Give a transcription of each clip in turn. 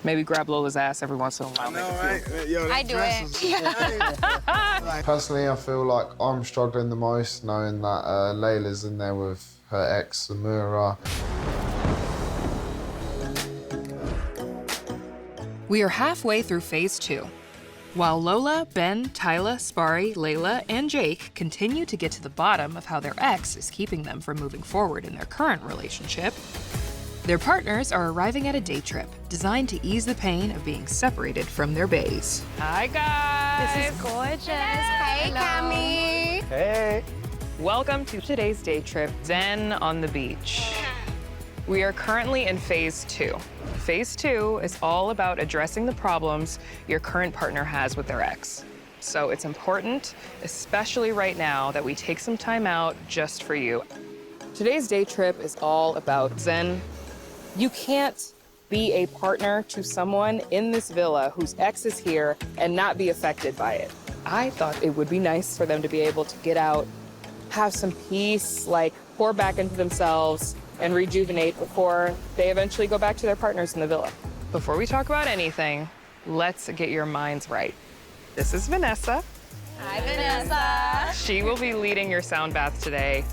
Maybe grab Lola's ass every once in a while. I know, right? Yo, I do it. Personally, I feel like I'm struggling the most knowing that Layla's in there with her ex, Samura. We are halfway through phase 2. While Lola, Ben, Tyla, Spari, Layla, and Jake continue to get to the bottom of how their ex is keeping them from moving forward in their current relationship, their partners are arriving at a day trip designed to ease the pain of being separated from their baes. Hi, guys. This is gorgeous. Hey, Cammy. Hey. Welcome to today's day trip, Zen on the beach. We are currently in phase 2. Phase 2 is all about addressing the problems your current partner has with their ex. So it's important, especially right now, that we take some time out just for you. Today's day trip is all about Zen. You can't be a partner to someone in this villa whose ex is here and not be affected by it. I thought it would be nice for them to be able to get out, have some peace, like pour back into themselves and rejuvenate before they eventually go back to their partners in the villa. Before we talk about anything, let's get your minds right. This is Vanessa. Hi, Vanessa. She will be leading your sound bath today.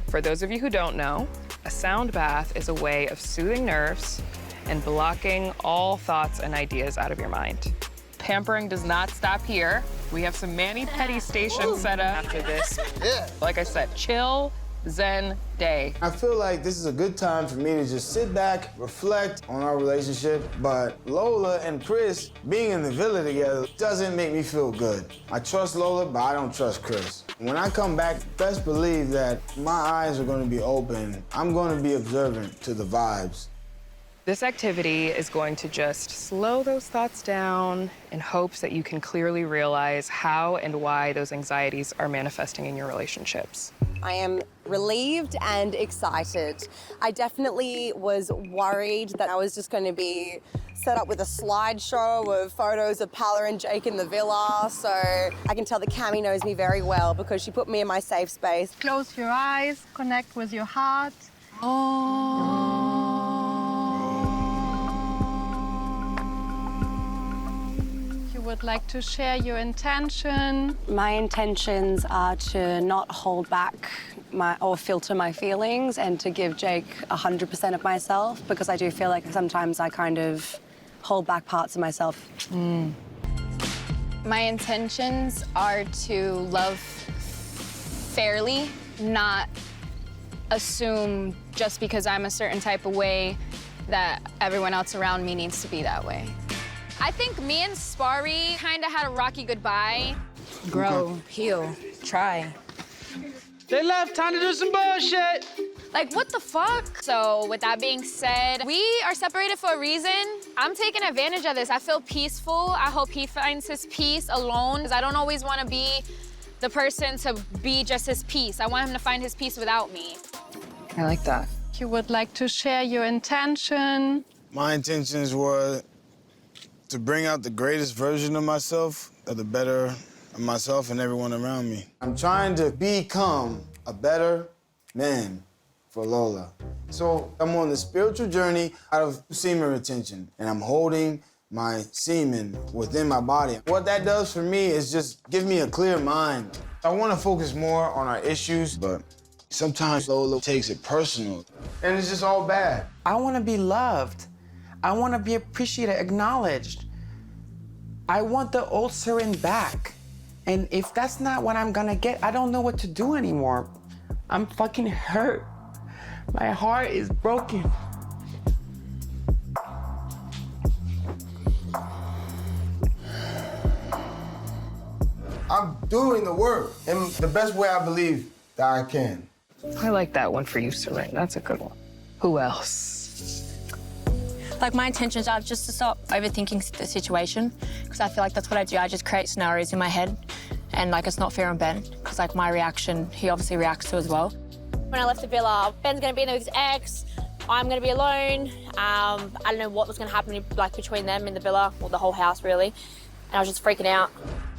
For those of you who don't know, a sound bath is a way of soothing nerves and blocking all thoughts and ideas out of your mind. Pampering does not stop here. We have some mani-pedi stations set up after this. Yeah. Like I said, chill, Zen day. I feel like this is a good time for me to just sit back, reflect on our relationship, but Lola and Chris being in the villa together doesn't make me feel good. I trust Lola, but I don't trust Chris. When I come back, best believe that my eyes are gonna be open. I'm gonna be observant to the vibes. This activity is going to just slow those thoughts down in hopes that you can clearly realize how and why those anxieties are manifesting in your relationships. I am relieved and excited. I definitely was worried that I was just going to be set up with a slideshow of photos of Paula and Jake in the villa. So I can tell that Cammy knows me very well because she put me in my safe space. Close your eyes, connect with your heart. You would like to share your intention. My intentions are to not hold back or filter my feelings and to give Jake 100% of myself because I do feel like sometimes I kind of hold back parts of myself. My intentions are to love fairly, not assume just because I'm a certain type of way that everyone else around me needs to be that way. I think me and Spari kind of had a rocky goodbye. Grow, heal, try. They left, time to do some bullshit. Like, what the fuck? So with that being said, we are separated for a reason. I'm taking advantage of this. I feel peaceful. I hope he finds his peace alone, because I don't always want to be the person to be just his peace. I want him to find his peace without me. I like that. You would like to share your intention. My intentions were to bring out the greatest version of myself, or the better of myself and everyone around me. I'm trying to become a better man for Lola. So I'm on the spiritual journey out of semen retention, and I'm holding my semen within my body. What that does for me is just give me a clear mind. I want to focus more on our issues, but sometimes Lola takes it personal, and it's just all bad. I want to be loved. I want to be appreciated, acknowledged. I want the old Siren back. And if that's not what I'm gonna get, I don't know what to do anymore. I'm fucking hurt. My heart is broken. I'm doing the work in the best way I believe that I can. I like that one for you, Serene. That's a good one. Who else? Like, my intentions are just to stop overthinking the situation, because I feel like that's what I do. I just create scenarios in my head, and, like, it's not fair on Ben, because, like, my reaction, he obviously reacts to as well. When I left the villa, Ben's gonna be in there with his ex, I'm gonna be alone. I don't know what was gonna happen, like, between them in the villa, or the whole house, really. And I was just freaking out.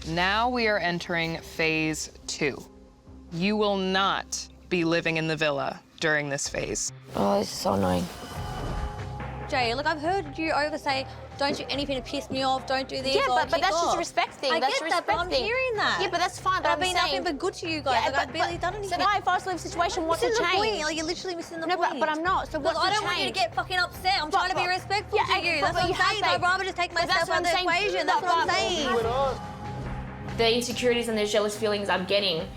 Now we are entering phase 2. You will not be living in the villa during this phase. Oh, this is so annoying. Jay. Look, I've heard you over say, don't do anything to piss me off, don't do this. Yeah, or but kick that's just off. a respect thing. I That's get a that, but respect I'm thing. hearing that. Yeah, but that's fine. But I've I'm been saying, nothing but good to you guys. like, I've barely done anything. So why, if I was in a situation, what's the missing change? the point. Like, you're literally missing the No, point. but I'm not. So Look, what's the I don't want you to change? get fucking upset. I'm trying to be respectful to you. That's what I'm saying. I'd rather just take myself out of the equation. That's what I'm saying. The insecurities and the jealous feelings I'm getting,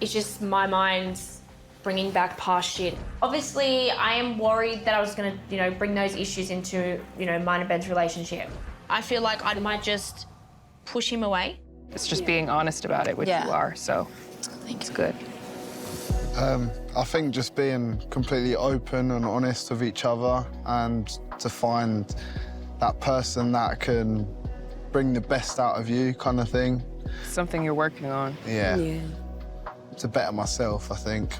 it's just my mind's bringing back past shit. Obviously, I am worried that I was gonna, bring those issues into, mine and Ben's relationship. I feel like I might just push him away. It's just being honest about it, which you are, so it's good. I think just being completely open and honest with each other and to find that person that can bring the best out of you kind of thing. Something you're working on. Yeah. To better myself, I think.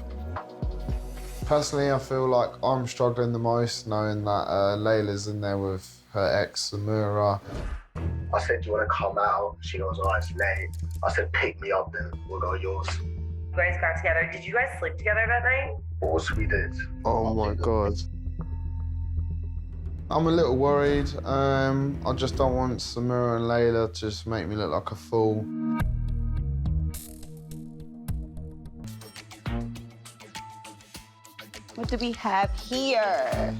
Personally, I feel like I'm struggling the most knowing that Layla's in there with her ex, Samura. I said, do you want to come out? She goes, oh, it's late. I said, pick me up then, we'll go yours. You guys got together. Did you guys sleep together that night? Of course we did. Oh my God. I'm a little worried. I just don't want Samura and Layla to just make me look like a fool. What do we have here?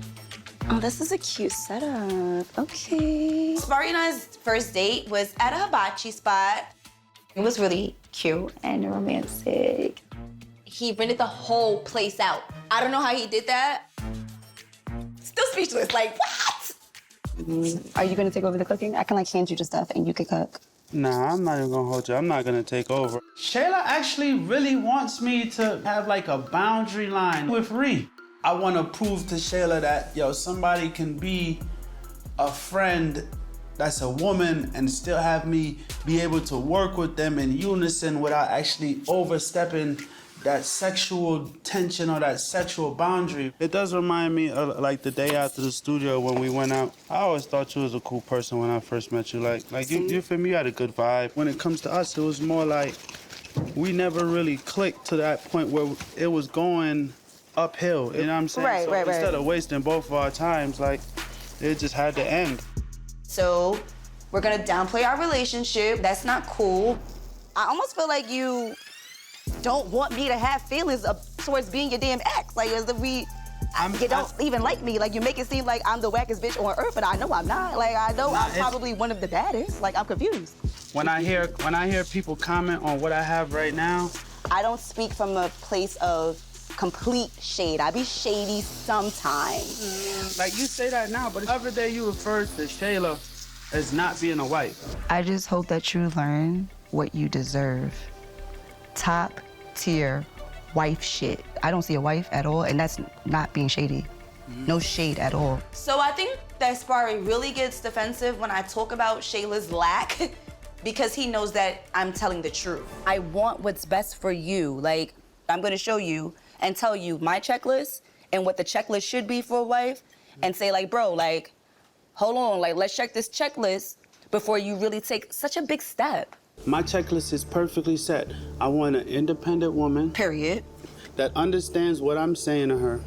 Oh, this is a cute setup. Okay. Sparry and I's first date was at a hibachi spot. It was really cute and romantic. He rented the whole place out. I don't know how he did that. Still speechless, like, what? Are you gonna take over the cooking? I can hand you the stuff and you can cook. Nah, I'm not even gonna hold you. I'm not gonna take over. Shayla actually really wants me to have like a boundary line with Ree. I wanna prove to Shayla that, somebody can be a friend that's a woman and still have me be able to work with them in unison without actually overstepping that sexual tension or that sexual boundary. It does remind me of like the day after the studio when we went out. I always thought you was a cool person when I first met you. Like you feel me, you had a good vibe. When it comes to us, it was more like we never really clicked to that point where it was going uphill. You know what I'm saying? Right. Instead of wasting both of our times, like it just had to end. So we're gonna downplay our relationship. That's not cool. I almost feel like you don't want me to have feelings towards being your damn ex. Like, as if you don't even like me. Like, you make it seem like I'm the wackest bitch on earth, and I know I'm not. Like, I know I'm probably one of the baddest. Like, I'm confused. When I hear people comment on what I have right now, I don't speak from a place of complete shade. I be shady sometimes. Like, you say that now, but the other day you referred to Shayla as not being a wife. I just hope that you learn what you deserve. Top tier wife shit. I don't see a wife at all, and that's not being shady. No shade at all. So I think that Sparry really gets defensive when I talk about Shayla's lack because he knows that I'm telling the truth. I want what's best for you. Like, I'm gonna show you and tell you my checklist and what the checklist should be for a wife and say, like, bro, like, hold on, like, let's check this checklist before you really take such a big step. My checklist is perfectly set. I want an independent woman. Period. That understands what I'm saying to her.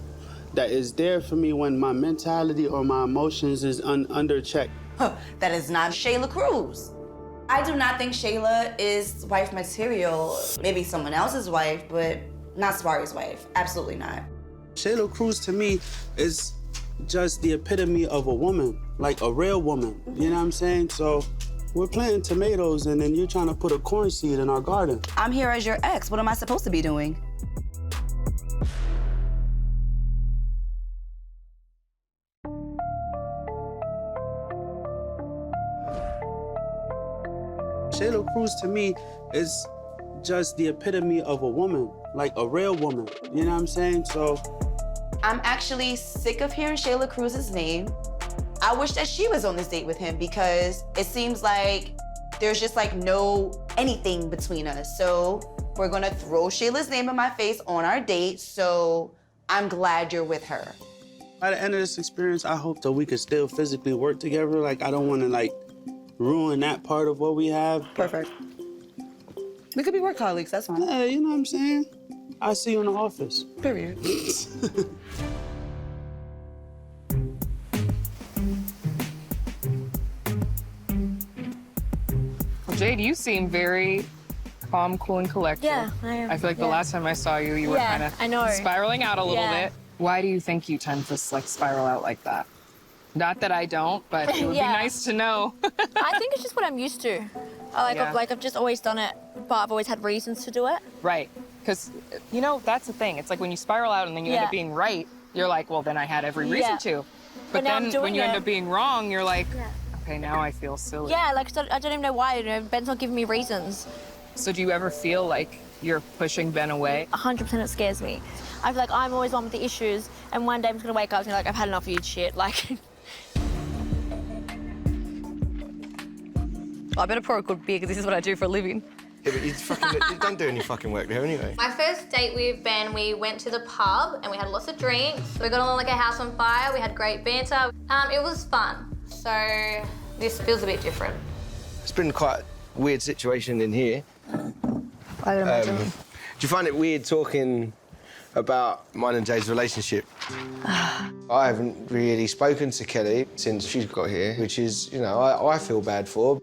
That is there for me when my mentality or my emotions is under check. That is not Shayla Cruz. I do not think Shayla is wife material. Maybe someone else's wife, but not Sparry's wife. Absolutely not. Shayla Cruz to me is just the epitome of a woman, like a real woman. You know what I'm saying? So we're planting tomatoes and then you're trying to put a corn seed in our garden. I'm here as your ex. What am I supposed to be doing? Shayla Cruz to me is just the epitome of a woman, like a real woman. You know what I'm saying? So I'm actually sick of hearing Shayla Cruz's name. I wish that she was on this date with him because it seems like there's just like no anything between us. So we're gonna throw Shayla's name in my face on our date, so I'm glad you're with her. By the end of this experience, I hope that we could still physically work together. Like, I don't wanna like ruin that part of what we have. Perfect. We could be work colleagues, that's fine. Yeah, you know what I'm saying? I'll see you in the office. Period. Jade, you seem very calm, cool, and collected. Yeah, I am. I feel like the last time I saw you, you were kind of spiraling out a little bit. Why do you think you tend to like spiral out like that? Not that I don't, but it would be nice to know. I think it's just what I'm used to. I've just always done it, but I've always had reasons to do it. Right, because, you know, that's the thing. It's like when you spiral out and then you end up being right, you're like, well, then I had every reason to. But then when you end up being wrong, you're like, okay, now I feel silly. Yeah, like, I don't even know why. You know, Ben's not giving me reasons. So do you ever feel like you're pushing Ben away? 100% it scares me. I feel like I'm always one with the issues, and one day I'm just gonna wake up and be like, I've had enough of you shit. Like, I better pour a good beer because this is what I do for a living. Yeah, but you don't do any fucking work there anyway. My first date with Ben, we went to the pub and we had lots of drinks. We got on like a house on fire. We had great banter. It was fun. So this feels a bit different. It's been quite a weird situation in here. I don't imagine. Do you find it weird talking about mine and Jade's relationship? I haven't really spoken to Kelly since she's got here, which is, you know, I feel bad for.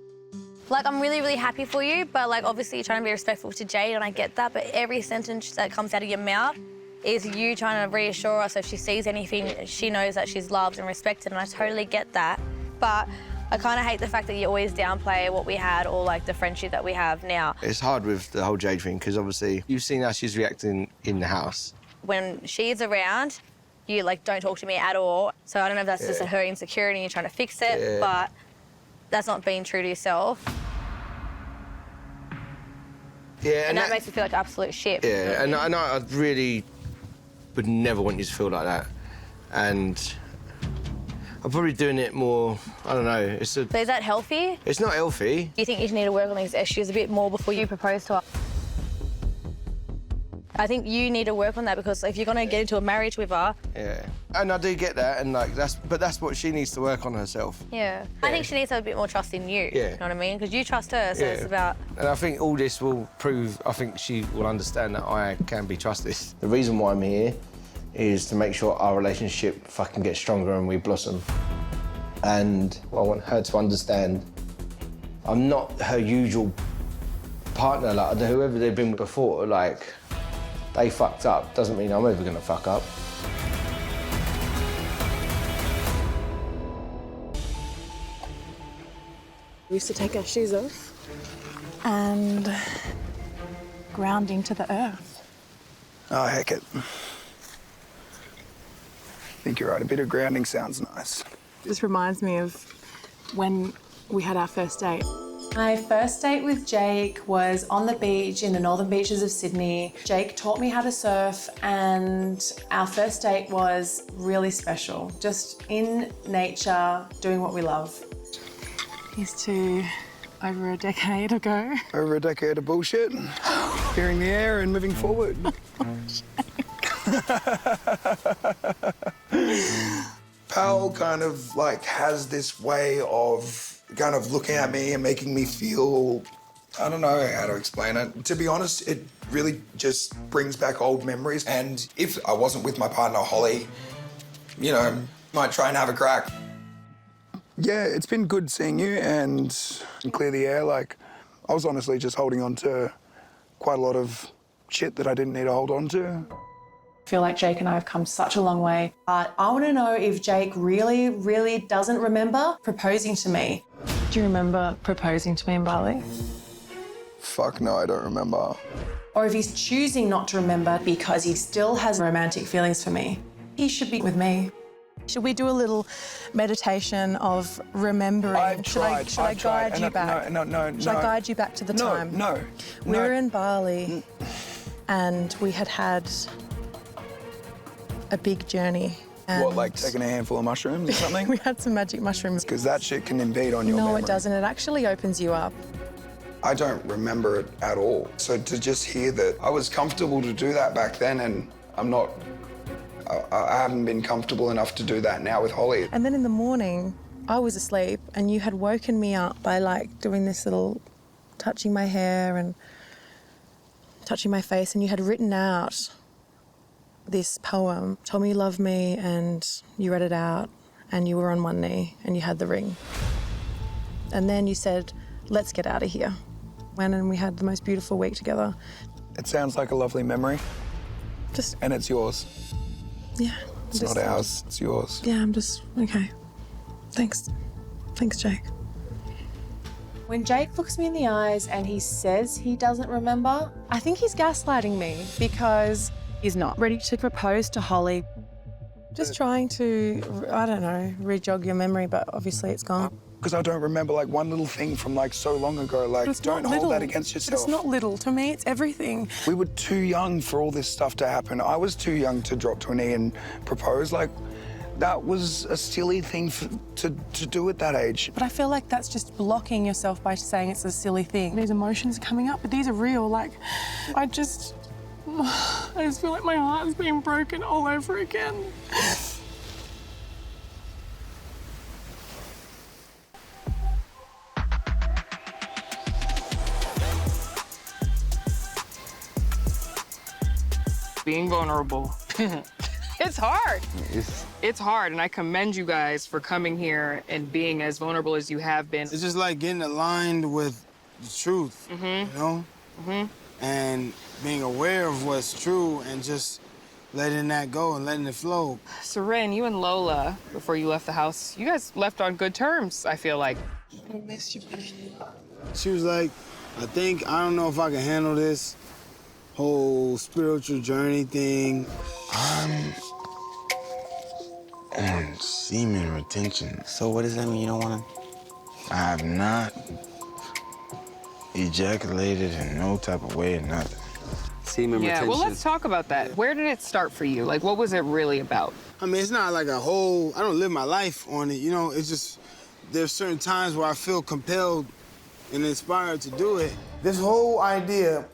Like, I'm really, really happy for you, but, like, obviously you're trying to be respectful to Jade, and I get that, but every sentence that comes out of your mouth is you trying to reassure her so if she sees anything, she knows that she's loved and respected, and I totally get that. But I kind of hate the fact that you always downplay what we had or, like, the friendship that we have now. It's hard with the whole Jade thing, because obviously you've seen how she's reacting in the house. When she's around, you, like, don't talk to me at all. So I don't know if that's just her insecurity and you're trying to fix it, but that's not being true to yourself. Yeah, and that makes me feel like absolute shit. Yeah, and I really would never want you to feel like that. And I'm probably doing it more, I don't know, So is that healthy? It's not healthy. Do you think you need to work on these issues a bit more before you propose to her? I think you need to work on that because if you're going to get into a marriage with her... Yeah, and I do get that, and like but that's what she needs to work on herself. Yeah. I think she needs to have a bit more trust in you, you know what I mean? Because you trust her, so it's about... And I think all this will prove, I think she will understand that I can be trusted. The reason why I'm here is to make sure our relationship fucking gets stronger and we blossom. And I want her to understand I'm not her usual partner, like whoever they've been with before, like, they fucked up, doesn't mean I'm ever gonna fuck up. We used to take our shoes off and grounding to the earth. Oh, heck it. I think you're right, a bit of grounding sounds nice. This reminds me of when we had our first date. My first date with Jake was on the beach in the northern beaches of Sydney. Jake taught me how to surf and our first date was really special. Just in nature, doing what we love. Here's to over a decade ago. Over a decade of bullshit, clearing the air and moving forward. Pal kind of like has this way of kind of looking at me and making me feel, I don't know how to explain it. To be honest, it really just brings back old memories. And if I wasn't with my partner, Holly, you know, might try and have a crack. Yeah, it's been good seeing you and clear the air. Like, I was honestly just holding on to quite a lot of shit that I didn't need to hold on to. I feel like Jake and I have come such a long way. But I want to know if Jake really, really doesn't remember proposing to me. Do you remember proposing to me in Bali? Fuck no, I don't remember. Or if he's choosing not to remember because he still has romantic feelings for me. He should be with me. Should we do a little meditation of remembering? Should I guide you back? No. Should I guide you back to the time? No. We were in Bali and we had a big journey. What, like taking a handful of mushrooms or something? We had some magic mushrooms. Because that shit can impede on your memory. No, it doesn't. It actually opens you up. I don't remember it at all. So to just hear that I was comfortable to do that back then and I haven't been comfortable enough to do that now with Holly. And then in the morning, I was asleep and you had woken me up by like doing this little, touching my hair and touching my face, and you had written out this poem, told me you loved me, and you read it out and you were on one knee and you had the ring. And then you said, let's get out of here. Went and we had the most beautiful week together. It sounds like a lovely memory. And it's yours. Yeah. It's not ours, it's yours. Yeah, I'm just, okay. Thanks. Thanks, Jake. When Jake looks me in the eyes and he says he doesn't remember, I think he's gaslighting me because he's not ready to propose to Holly. Just trying to, I don't know, re-jog your memory, but obviously it's gone. Because I don't remember like one little thing from like so long ago. Like, don't hold that against yourself. But it's not little. To me, it's everything. We were too young for all this stuff to happen. I was too young to drop to a knee and propose. Like, that was a silly thing to do at that age. But I feel like that's just blocking yourself by saying it's a silly thing. These emotions are coming up, but these are real. Like, I just feel like my heart is being broken all over again. Being vulnerable. It's hard. It's hard, and I commend you guys for coming here and being as vulnerable as you have been. It's just like getting aligned with the truth, you know? And being aware of what's true and just letting that go and letting it flow. Seren, you and Lola, before you left the house, you guys left on good terms, I feel like. I miss you. She was like, I don't know if I can handle this whole spiritual journey thing. I'm on semen retention. So what does that mean? You don't want to? I have not ejaculated in no type of way or nothing. Semen Yeah, retention. well, let's talk about that. Where did it start for you? Like, what was it really about? I mean, it's not like I don't live my life on it, you know? It's just, there's certain times where I feel compelled and inspired to do it. This whole idea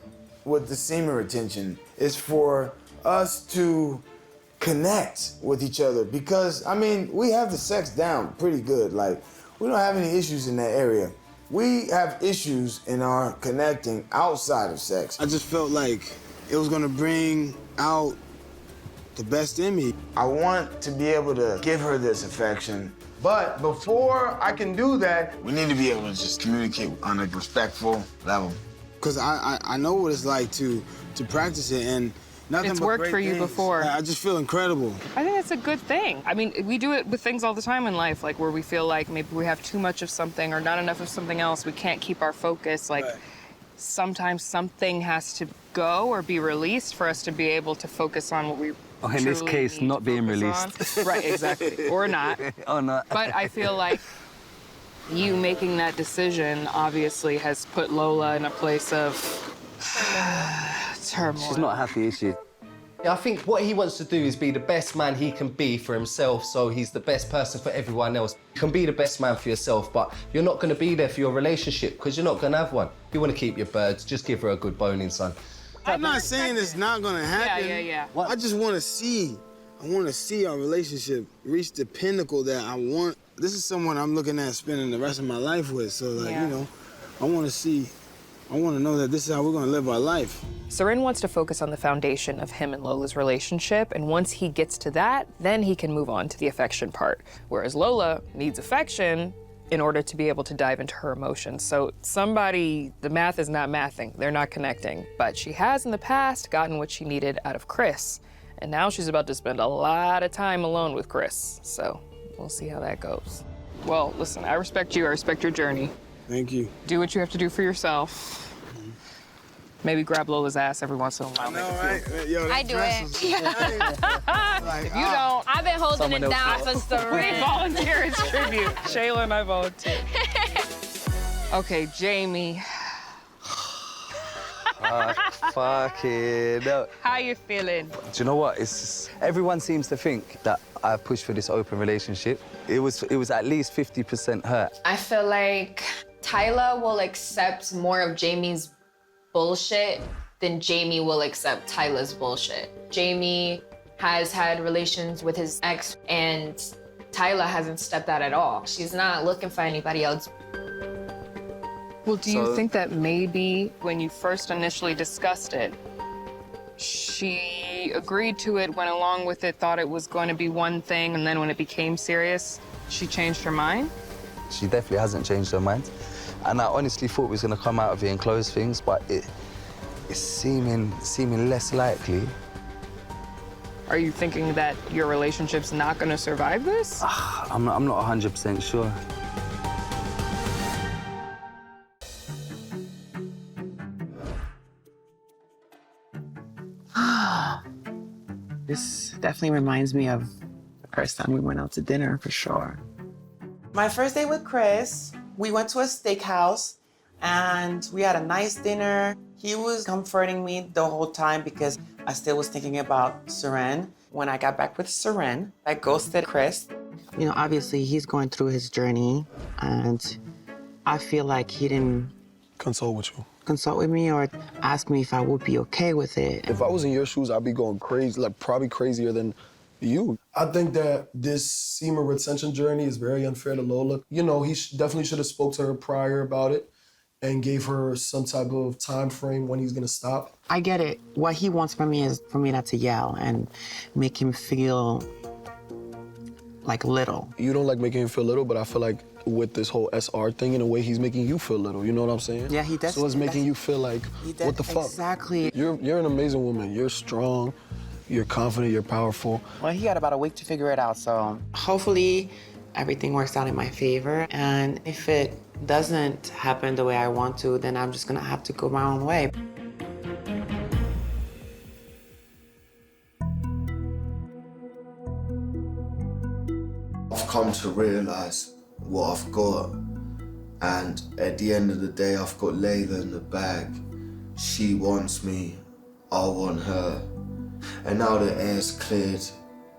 with the semen retention is for us to connect with each other because, I mean, we have the sex down pretty good. Like, we don't have any issues in that area. We have issues in our connecting outside of sex. I just felt like it was gonna bring out the best in me. I want to be able to give her this affection, but before I can do that, We need to be able to just communicate on a respectful level. because I know what it's like to practice it, and nothing It's but worked great for you things. before. I just feel incredible. I think that's a good thing. I mean, we do it with things all the time in life, like where we feel like maybe we have too much of something or not enough of something else. We can't keep our focus. Like, sometimes something has to go or be released for us to be able to focus on what we Oh, in this truly case, need not to being focus released. on. Right, exactly. Or not. Or not. But I feel like you making that decision obviously has put Lola in a place of turmoil. She's not happy, is she? I think what he wants to do is be the best man he can be for himself, so he's the best person for everyone else. You can be the best man for yourself, but you're not going to be there for your relationship because you're not going to have one. You want to keep your birds, just give her a good boning, son. I'm not saying it's not gonna happen. Yeah. I just want to see. I want to see our relationship reach the pinnacle that I want. This is someone I'm looking at spending the rest of my life with. So, like, you know, I want to see. I want to know that this is how we're gonna live our life. Seren wants to focus on the foundation of him and Lola's relationship, and once he gets to that, then he can move on to the affection part. Whereas Lola needs affection in order to be able to dive into her emotions. So the math is not mathing, they're not connecting. But she has in the past gotten what she needed out of Chris, and now she's about to spend a lot of time alone with Chris. So we'll see how that goes. Well, listen, I respect you, I respect your journey. Thank you. Do what you have to do for yourself. Maybe grab Lola's ass every once in a while. I do it. If you don't, I've been holding someone it else down will. for Seren. We volunteer as tribute. Shayla and I volunteer. Okay, Jamie. Fucking no. How you feeling? Do you know what? It's just, everyone seems to think that I've pushed for this open relationship. It was at least 50% hurt. I feel like Tyler will accept more of Jamie's bullshit than Jamie will accept Tyler's bullshit. Jamie has had relations with his ex, and Tyler hasn't stepped out at all. She's not looking for anybody else. Well, do you think that maybe when you first initially discussed it, she agreed to it, went along with it, thought it was going to be one thing, and then when it became serious, she changed her mind? She definitely hasn't changed her mind. And I honestly thought we was gonna come out of it and close things, but it's seeming less likely. Are you thinking that your relationship's not gonna survive this? I'm not 100% sure. This definitely reminds me of the first time we went out to dinner, for sure. My first date with Chris, we went to a steakhouse and we had a nice dinner. He was comforting me the whole time because I still was thinking about Seren. When I got back with Seren, I ghosted Chris. You know, obviously he's going through his journey and I feel like he didn't consult with me or ask me if I would be okay with it. If I was in your shoes, I'd be going crazy, like probably crazier than you. I think that this semen retention journey is very unfair to Lola. You know, he definitely should have spoke to her prior about it and gave her some type of time frame when he's gonna stop. I get it. What he wants from me is for me not to yell and make him feel like little. You don't like making him feel little, but I feel like with this whole SR thing, in a way, he's making you feel little. You know what I'm saying? Yeah, he does. So it's making you feel like, what the fuck? Exactly. You're an amazing woman. You're strong. You're confident. You're powerful. Well, he got about a week to figure it out, so hopefully everything works out in my favor. And if it doesn't happen the way I want to, then I'm just gonna have to go my own way. I've come to realise what I've got, and at the end of the day, I've got Layla in the bag. She wants me, I want her. And now the air's cleared,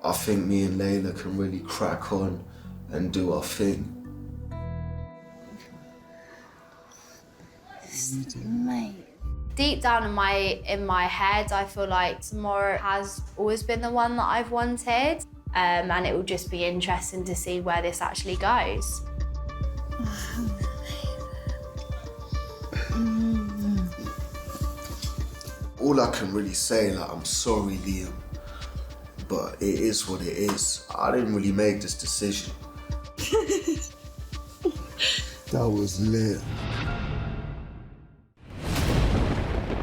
I think me and Layla can really crack on and do our thing. Deep down in my head, I feel like tomorrow has always been the one that I've wanted. And it will just be interesting to see where this actually goes. All I can really say, like, I'm sorry, Liam, but it is what it is. I didn't really make this decision. That was lit.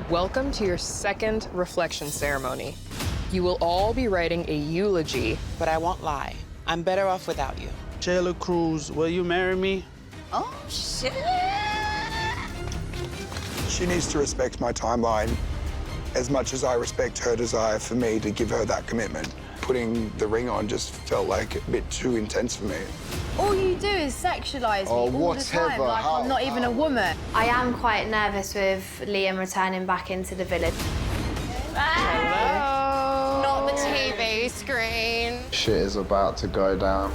Welcome to your second reflection ceremony. You will all be writing a eulogy. But I won't lie, I'm better off without you. Shayla Cruz, will you marry me? Oh, shit. She needs to respect my timeline as much as I respect her desire for me to give her that commitment. Putting the ring on just felt like a bit too intense for me. All you do is sexualise me all the time, like I'm not even a woman. I am quite nervous with Liam returning back into the village. Hello. Not the TV screen. Shit is about to go down.